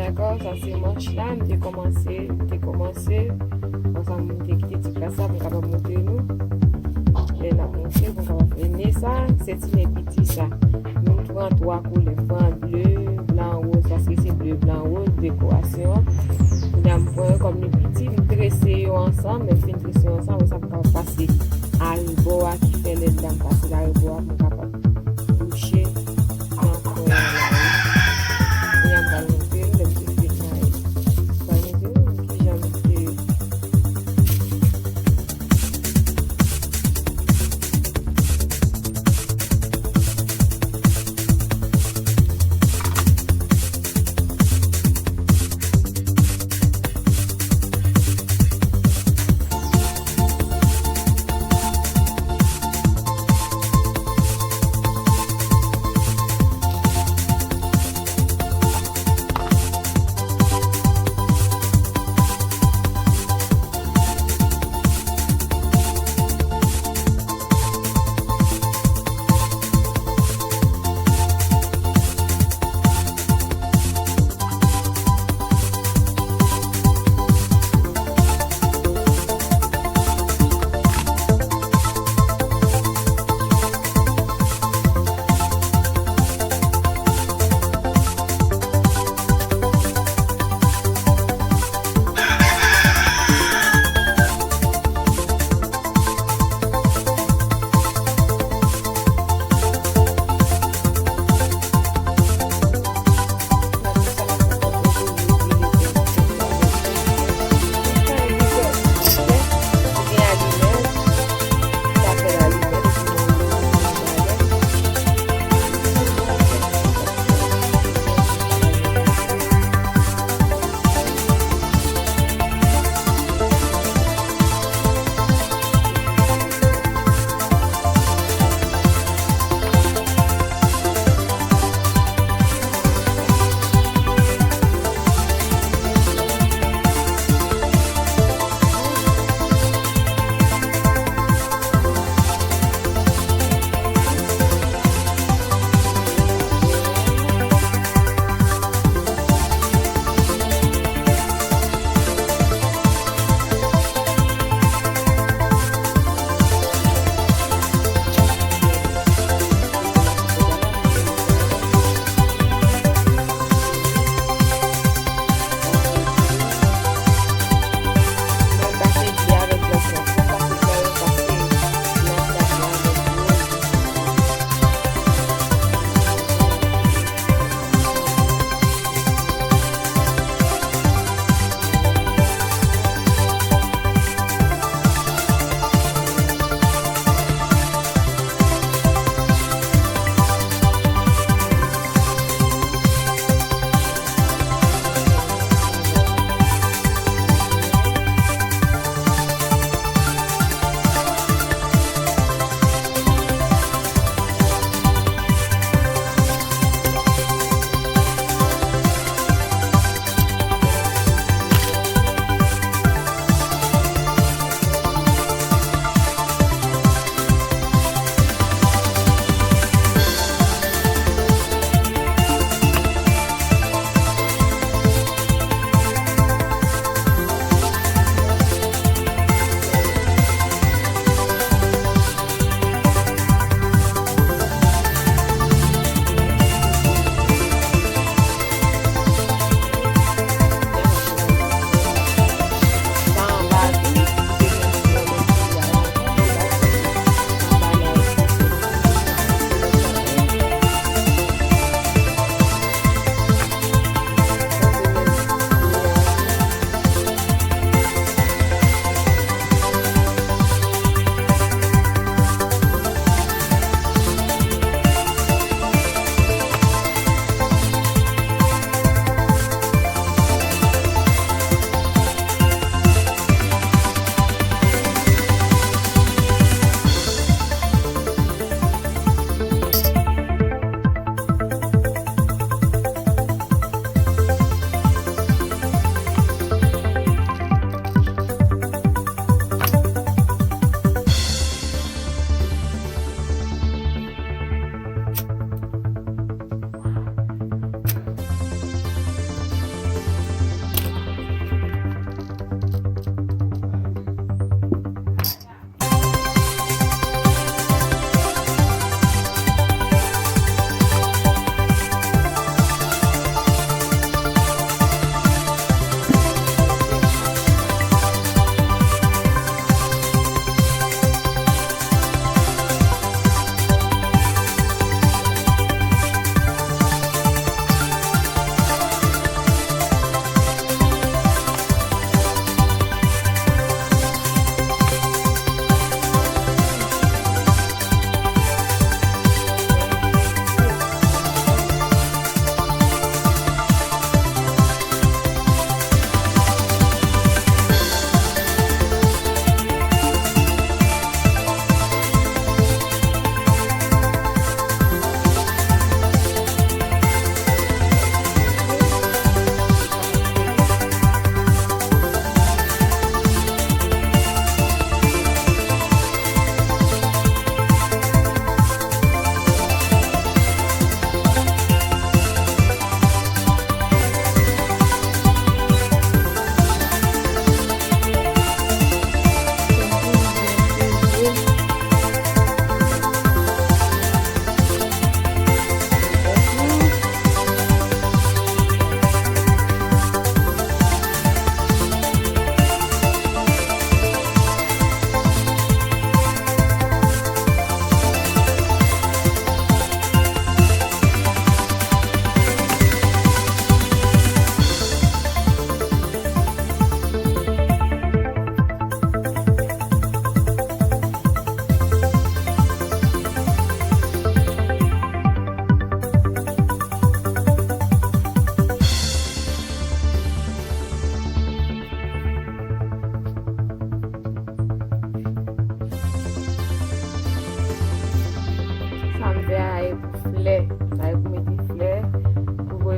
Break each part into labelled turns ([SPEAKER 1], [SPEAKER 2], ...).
[SPEAKER 1] D'accord, ça c'est manche là, j'ai commencé, comme ça, j'ai quitté toute la salle, pour capable monter nous. Et la monter, pour capable finir ça, c'est une petit ça. Nous prend trois couleurs, bleu, blanc, rose, parce que c'est bleu, blanc, rose, décoration. Nous avons comme les petits, nous dressons ensemble, mais fin dresser ensemble, ça peut passer à l'eboa qui fait les dames, passer à l'eboa pour capable toucher.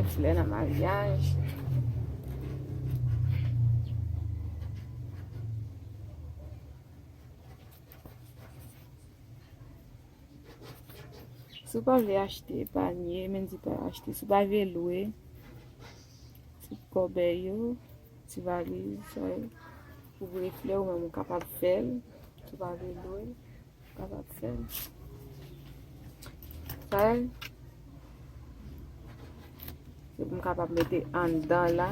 [SPEAKER 1] reflet dans mariage. Si vous pouvez acheter panier, même si vous pouvez acheter, si vous pouvez louer, si vous corbeille, si valise, pour reflet ou même capable de faire, si vous pouvez louer, capable de faire. Ça, c'est pour capable de mettre en dedans là,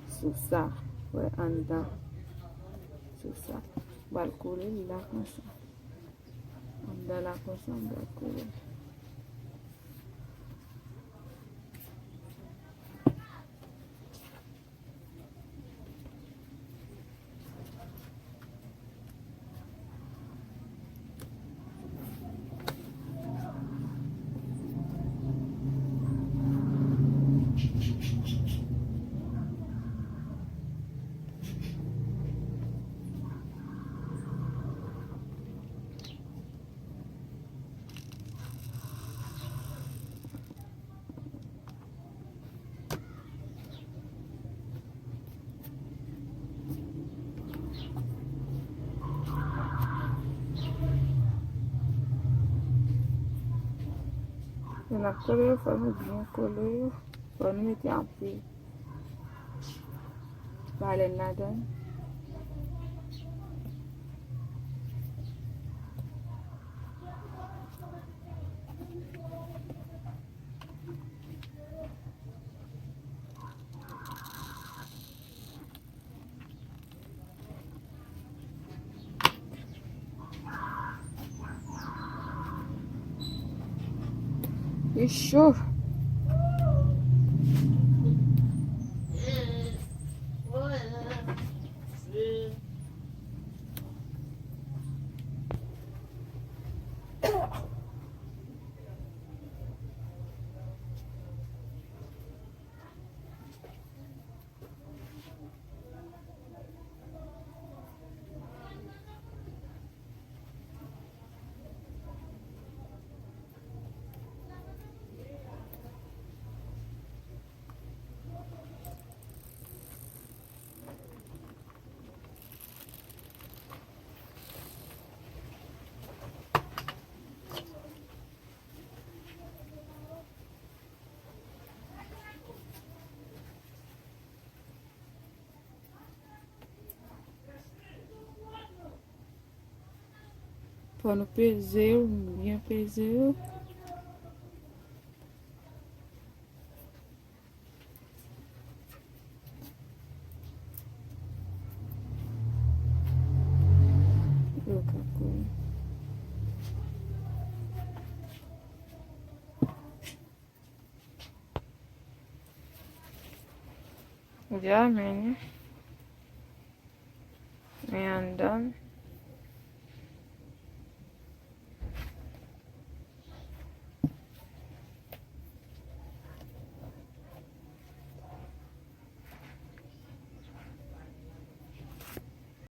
[SPEAKER 1] sur ça, ouais, en dedans, sur ça. On va le coller là comme ça. En dedans là comme ça, on va le coller. On a collé, il faut bien coller, il faut nous mettre un peu de baleine là-dedans. C'est chaud. Pour nous peser, bien peser. Ya, men. Me andan.